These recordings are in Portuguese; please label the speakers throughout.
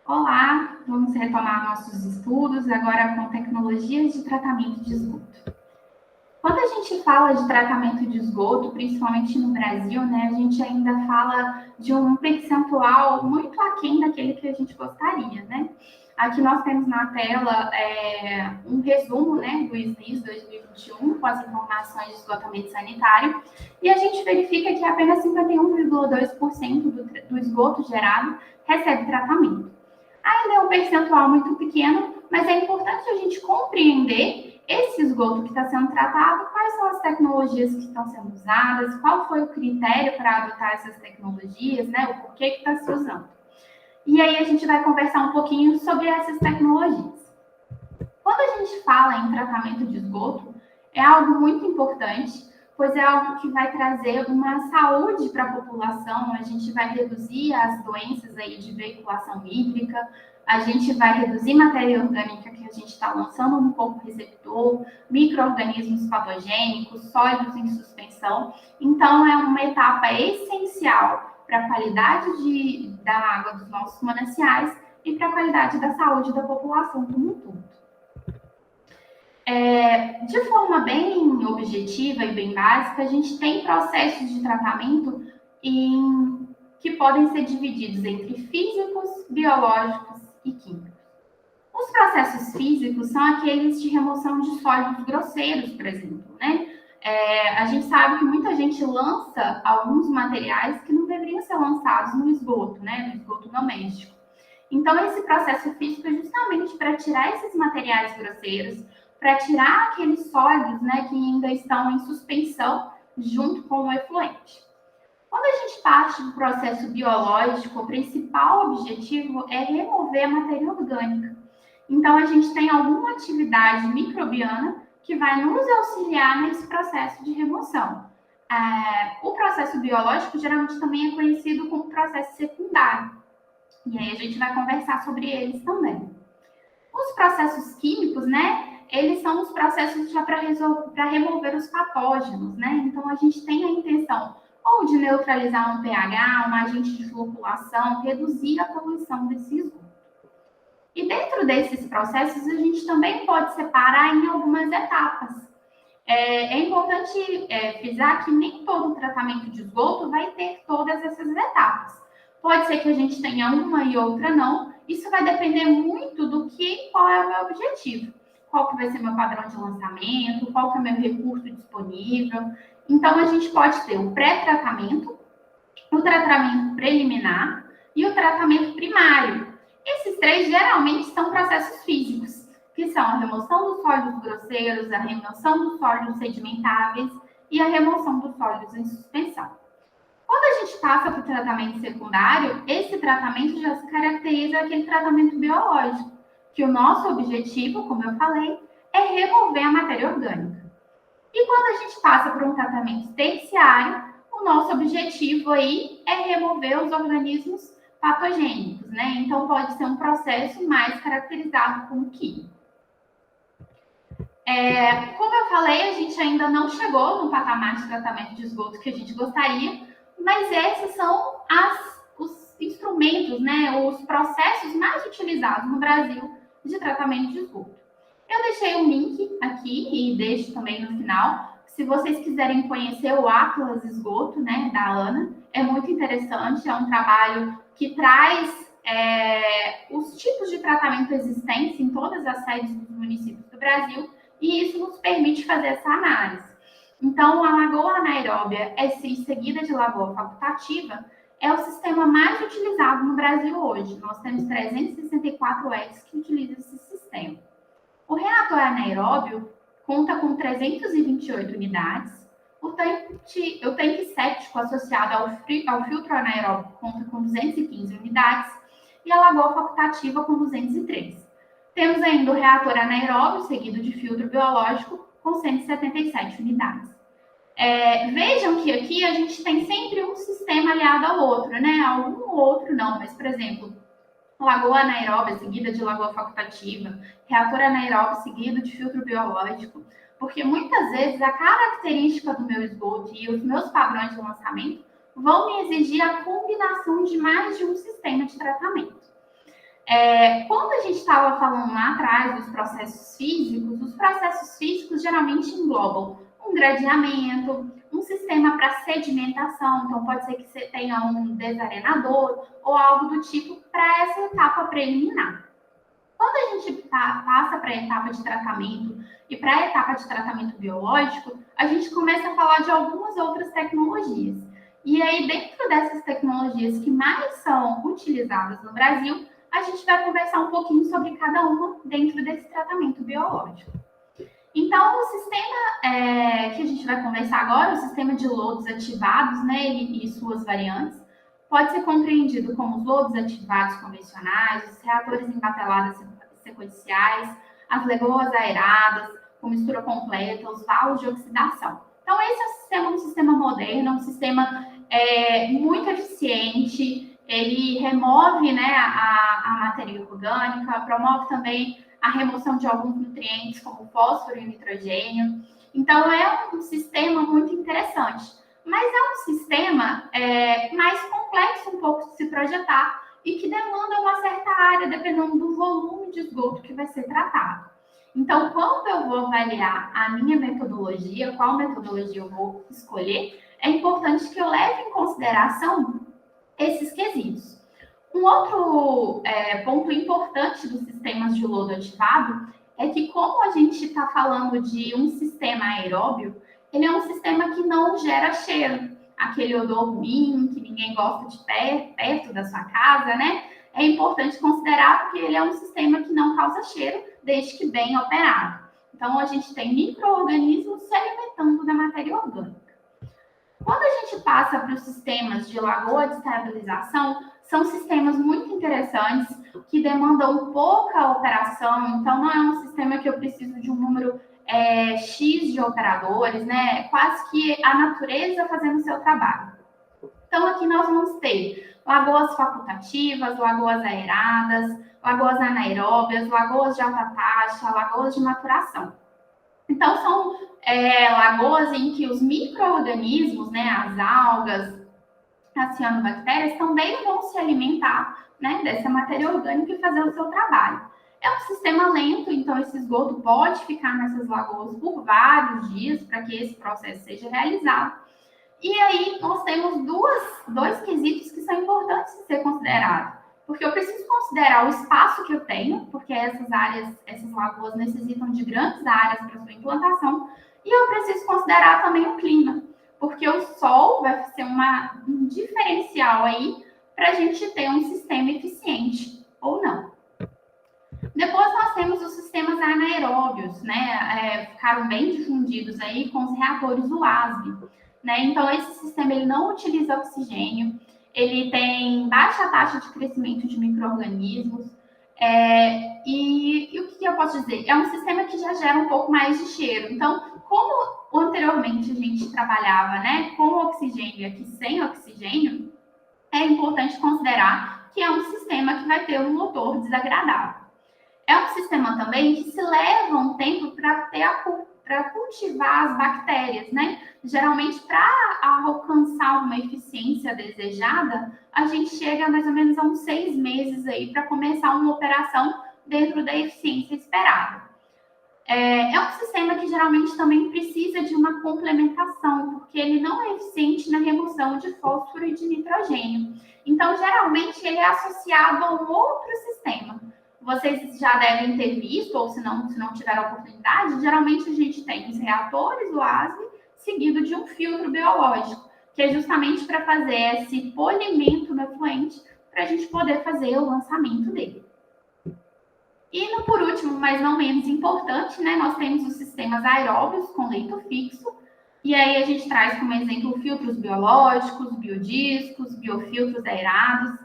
Speaker 1: Olá, vamos retomar nossos estudos agora com tecnologias de tratamento de esgoto. Quando a gente fala de tratamento de esgoto, principalmente no Brasil, né, a gente ainda fala de um percentual muito aquém daquele que a gente gostaria, né? Aqui nós temos na tela um resumo, né, do SNIS 2021, com as informações de esgotamento sanitário, e a gente verifica que apenas 51,2% do esgoto gerado recebe tratamento. Ainda é um percentual muito pequeno, mas é importante a gente compreender esse esgoto que está sendo tratado, quais são as tecnologias que estão sendo usadas, qual foi o critério para adotar essas tecnologias, né, o porquê que está se usando. E aí a gente vai conversar um pouquinho sobre essas tecnologias. Quando a gente fala em tratamento de esgoto, é algo muito importante, pois é algo que vai trazer uma saúde para a população, a gente vai reduzir as doenças aí de veiculação hídrica, a gente vai reduzir matéria orgânica que a gente está lançando um pouco receptor, micro-organismos patogênicos, sólidos em suspensão. Então, é uma etapa essencial para a qualidade da água dos nossos mananciais e para a qualidade da saúde da população como um todo. De forma bem objetiva e bem básica, a gente tem processos de tratamento que podem ser divididos entre físicos, biológicos e químicos. Os processos físicos são aqueles de remoção de sólidos grosseiros, por exemplo, né? A gente sabe que muita gente lança alguns materiais que não deveriam ser lançados no esgoto, né? No esgoto doméstico. Então, esse processo físico é justamente para tirar esses materiais grosseiros, para tirar aqueles sólidos, né, que ainda estão em suspensão junto com o efluente. Quando a gente parte do processo biológico, o principal objetivo é remover a matéria orgânica. Então, a gente tem alguma atividade microbiana que vai nos auxiliar nesse processo de remoção. O processo biológico geralmente também é conhecido como processo secundário. E aí a gente vai conversar sobre eles também. Os processos químicos, né? Eles são os processos já para remover os patógenos, né? Então, a gente tem a intenção ou de neutralizar um pH, um agente de floculação, reduzir a poluição desse esgoto. E dentro desses processos, a gente também pode separar em algumas etapas. É importante frisar que nem todo tratamento de esgoto vai ter todas essas etapas. Pode ser que a gente tenha uma e outra não. Isso vai depender muito qual é o meu objetivo. Qual que vai ser meu padrão de lançamento, qual que é o meu recurso disponível. Então, a gente pode ter o pré-tratamento, o tratamento preliminar e o tratamento primário. Esses três geralmente são processos físicos, que são a remoção dos sólidos grosseiros, a remoção dos sólidos sedimentáveis e a remoção dos sólidos em suspensão. Quando a gente passa para o tratamento secundário, esse tratamento já se caracteriza aquele tratamento biológico, que o nosso objetivo, como eu falei, é remover a matéria orgânica. E quando a gente passa por um tratamento terciário, o nosso objetivo aí é remover os organismos patogênicos, né? Então, pode ser um processo mais caracterizado como químico. Como eu falei, a gente ainda não chegou no patamar de tratamento de esgoto que a gente gostaria, mas esses são os instrumentos, né, os processos mais utilizados no Brasil de tratamento de esgoto. Eu deixei um link aqui e deixo também no final. Se vocês quiserem conhecer o Atlas Esgoto, né, da Ana, é muito interessante, é um trabalho que traz os tipos de tratamento existentes em todas as sedes dos municípios do Brasil, e isso nos permite fazer essa análise. Então, a lagoa anaeróbia, seguida de lagoa facultativa, é o sistema mais utilizado no Brasil hoje. Nós temos 364 UECs que utilizam esse sistema. O reator anaeróbio conta com 328 unidades. O tanque séptico associado ao filtro anaeróbio conta com 215 unidades e a lagoa facultativa com 203. Temos ainda o reator anaeróbio, seguido de filtro biológico, com 177 unidades. Vejam que aqui a gente tem sempre um sistema aliado ao outro, né? Algum outro não, mas, por exemplo, lagoa anaeróbia seguida de lagoa facultativa, reator anaeróbio seguido de filtro biológico, porque muitas vezes a característica do meu esgoto e os meus padrões de lançamento vão me exigir a combinação de mais de um sistema de tratamento. Quando a gente estava falando lá atrás dos processos físicos, os processos físicos geralmente englobam um gradeamento, um sistema para sedimentação, então pode ser que você tenha um desarenador ou algo do tipo para essa etapa preliminar. Quando a gente passa para a etapa de tratamento e para a etapa de tratamento biológico, a gente começa a falar de algumas outras tecnologias. E aí, dentro dessas tecnologias que mais são utilizadas no Brasil, a gente vai conversar um pouquinho sobre cada uma dentro desse tratamento biológico. Então, o sistema que a gente vai conversar agora, o sistema de lodos ativados, né, e suas variantes, pode ser compreendido como os lodos ativados convencionais, os reatores em cateladas sequenciais, as lagoas aeradas, com mistura completa, os valos de oxidação. Então, esse é um sistema moderno, um sistema muito eficiente, ele remove, né, a matéria orgânica, promove também a remoção de alguns nutrientes, como fósforo e nitrogênio. Então, é um sistema muito interessante. Mas é um sistema mais complexo um pouco de se projetar e que demanda uma certa área, dependendo do volume de esgoto que vai ser tratado. Então, quando eu vou avaliar a minha metodologia, qual metodologia eu vou escolher, é importante que eu leve em consideração esses quesitos. Um outro ponto importante dos sistemas de lodo ativado é que, como a gente está falando de um sistema aeróbio, ele é um sistema que não gera cheiro, aquele odor ruim que ninguém gosta de perto da sua casa, né? É importante considerar porque ele é um sistema que não causa cheiro, desde que bem operado. Então, a gente tem micro-organismos se alimentando da matéria orgânica. Quando a gente passa para os sistemas de lagoa de estabilização, são sistemas muito interessantes, que demandam pouca operação, então não é um sistema que eu preciso de um número X de operadores, né? É quase que a natureza fazendo o seu trabalho. Então, aqui nós vamos ter lagoas facultativas, lagoas aeradas, lagoas anaeróbias, lagoas de alta taxa, lagoas de maturação. Então, são lagoas em que os micro-organismos, né, as algas, as cianobactérias, também vão se alimentar, né, dessa matéria orgânica e fazer o seu trabalho. É um sistema lento, então esse esgoto pode ficar nessas lagoas por vários dias para que esse processo seja realizado. E aí nós temos dois quesitos que são importantes de ser considerados. Porque eu preciso considerar o espaço que eu tenho, porque essas lagoas necessitam de grandes áreas para sua implantação, e eu preciso considerar também o clima, porque o sol vai ser um diferencial aí para a gente ter um sistema eficiente ou não. Depois nós temos os sistemas anaeróbios, né? Ficaram bem difundidos aí com os reatores UASB, né? Então esse sistema ele não utiliza oxigênio, ele tem baixa taxa de crescimento de micro-organismos, e o que eu posso dizer? É um sistema que já gera um pouco mais de cheiro. Então, como anteriormente a gente trabalhava, né, com oxigênio e aqui sem oxigênio, é importante considerar que é um sistema que vai ter um odor desagradável. É um sistema também que se leva um tempo para cultivar as bactérias, né? Geralmente, para alcançar uma eficiência desejada, a gente chega mais ou menos a uns 6 meses aí para começar uma operação dentro da eficiência esperada. É um sistema que geralmente também precisa de uma complementação, porque ele não é eficiente na remoção de fósforo e de nitrogênio. Então, geralmente, ele é associado a um outro sistema. Vocês já devem ter visto, ou se não tiveram oportunidade, geralmente a gente tem os reatores, o ASB, seguido de um filtro biológico, que é justamente para fazer esse polimento no efluente, para a gente poder fazer o lançamento dele. E, por último, mas não menos importante, né, nós temos os sistemas aeróbios com leito fixo, e aí a gente traz como exemplo filtros biológicos, biodiscos, biofiltros aerados.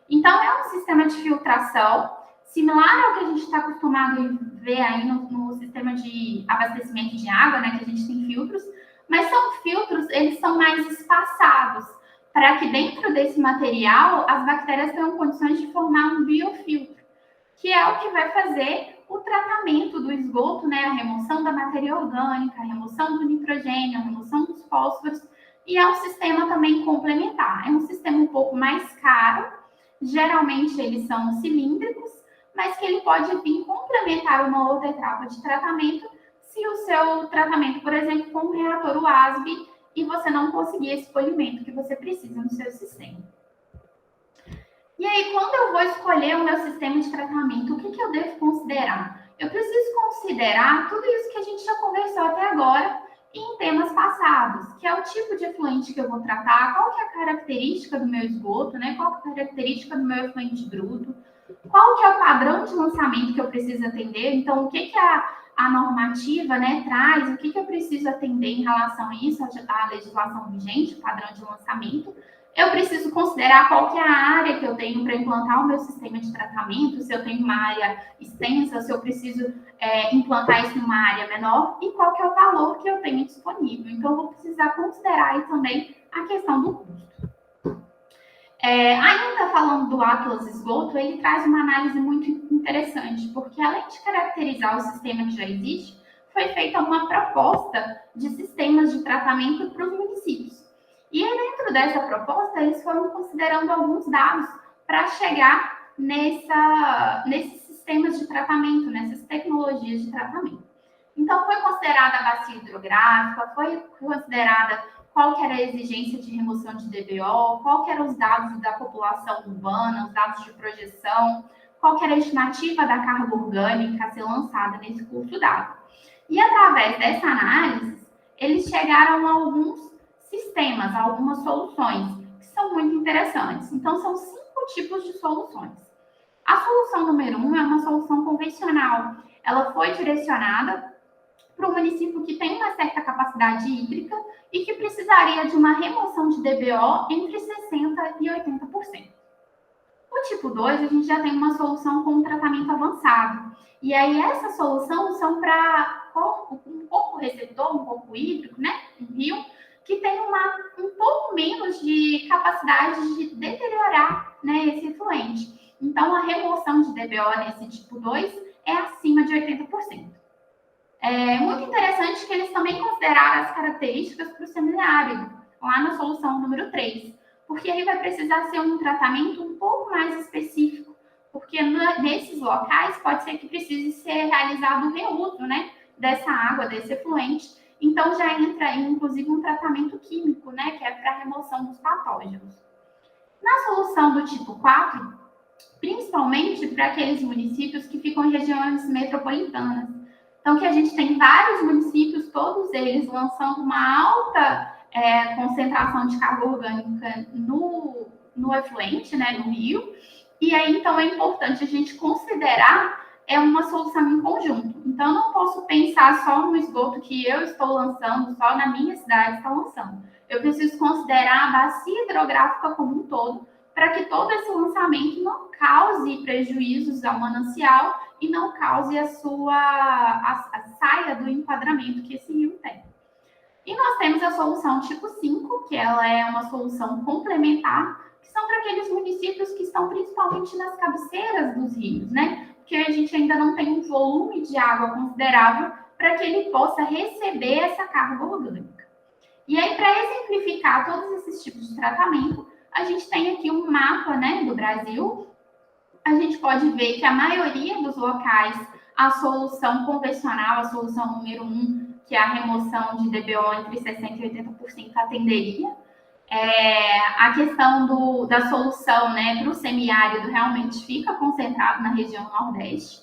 Speaker 1: Então, é um sistema de filtração similar ao que a gente está acostumado a ver aí no sistema de abastecimento de água, né, que a gente tem filtros, mas são filtros, eles são mais espaçados, para que dentro desse material as bactérias tenham condições de formar um biofiltro, que é o que vai fazer o tratamento do esgoto, né, a remoção da matéria orgânica, a remoção do nitrogênio, a remoção dos fósforos, e é um sistema também complementar. É um sistema um pouco mais caro, geralmente eles são cilíndricos, mas que ele pode vir complementar uma outra etapa de tratamento se o seu tratamento, por exemplo, for um reator UASB e você não conseguir esse polimento que você precisa no seu sistema. E aí, quando eu vou escolher o meu sistema de tratamento, o que eu devo considerar? Eu preciso considerar tudo isso que a gente já conversou até agora em temas passados, que é o tipo de efluente que eu vou tratar, qual que é a característica do meu esgoto, né? Qual que é a característica do meu efluente bruto, qual que é o padrão de lançamento que eu preciso atender, então o que a normativa, né, traz, o que eu preciso atender em relação a isso, a legislação vigente, o padrão de lançamento. Eu preciso considerar qual que é a área que eu tenho para implantar o meu sistema de tratamento, se eu tenho uma área extensa, se eu preciso implantar isso numa área menor, e qual que é o valor que eu tenho disponível. Então, eu vou precisar considerar aí também a questão do custo. Ainda falando do Atlas Esgoto, ele traz uma análise muito interessante, porque além de caracterizar o sistema que já existe, foi feita uma proposta de sistemas de tratamento para os municípios. E aí, dentro dessa proposta, eles foram considerando alguns dados para chegar nesses sistemas de tratamento, nessas tecnologias de tratamento. Então, foi considerada a bacia hidrográfica, foi considerada qual que era a exigência de remoção de DBO, qual que eram os dados da população urbana, os dados de projeção, qual que era a estimativa da carga orgânica a ser lançada nesse curso d'água. E através dessa análise, eles chegaram a alguns sistemas, a algumas soluções, que são muito interessantes. Então, são 5 tipos de soluções. A solução número 1 é uma solução convencional. Ela foi direcionada para um município que tem uma certa capacidade hídrica e que precisaria de uma remoção de DBO entre 60% e 80%. O tipo 2, a gente já tem uma solução com um tratamento avançado. E aí, essa solução são para um corpo receptor, um corpo hídrico, né? Um rio, que tem um pouco menos de capacidade de deteriorar, né, esse efluente. Então, a remoção de DBO nesse tipo 2 é acima de 80%. É muito interessante que eles também consideraram as características para o semiárido, lá na solução número 3, porque aí vai precisar ser um tratamento um pouco mais específico, porque nesses locais pode ser que precise ser realizado o reuso, né, dessa água, desse efluente, então já entra inclusive um tratamento químico, né, que é para a remoção dos patógenos. Na solução do tipo 4, principalmente para aqueles municípios que ficam em regiões metropolitanas, então, que a gente tem vários municípios, todos eles lançando uma alta concentração de carga orgânica no efluente, né, no rio. E aí, então, é importante a gente considerar uma solução em conjunto. Então, eu não posso pensar só no esgoto que eu estou lançando, só na minha cidade está lançando. Eu preciso considerar a bacia hidrográfica como um todo, para que todo esse lançamento não cause prejuízos ao manancial e não cause a saia do enquadramento que esse rio tem. E nós temos a solução tipo 5, que ela é uma solução complementar, que são para aqueles municípios que estão principalmente nas cabeceiras dos rios, né? Porque a gente ainda não tem um volume de água considerável para que ele possa receber essa carga orgânica. E aí, para exemplificar todos esses tipos de tratamento, a gente tem aqui um mapa, né, do Brasil. A gente pode ver que a maioria dos locais, a solução convencional, a solução número 1, que é a remoção de DBO entre 60% e 80%, atenderia. A questão da solução, né, para o semiárido realmente fica concentrado na região Nordeste.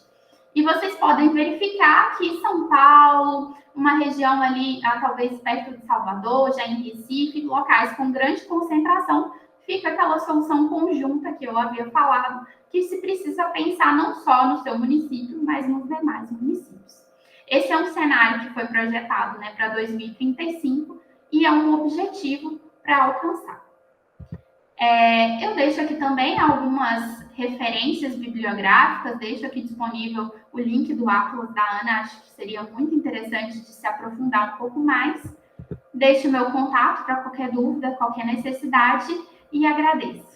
Speaker 1: E vocês podem verificar que São Paulo, uma região ali, talvez perto de Salvador, já em Recife, locais com grande concentração, fica aquela solução conjunta que eu havia falado, que se precisa pensar não só no seu município, mas nos demais municípios. Esse é um cenário que foi projetado, né, para 2035 e é um objetivo para alcançar. Eu deixo aqui também algumas referências bibliográficas, deixo aqui disponível o link do Atlas da Ana, acho que seria muito interessante de se aprofundar um pouco mais. Deixo o meu contato para qualquer dúvida, qualquer necessidade e agradeço.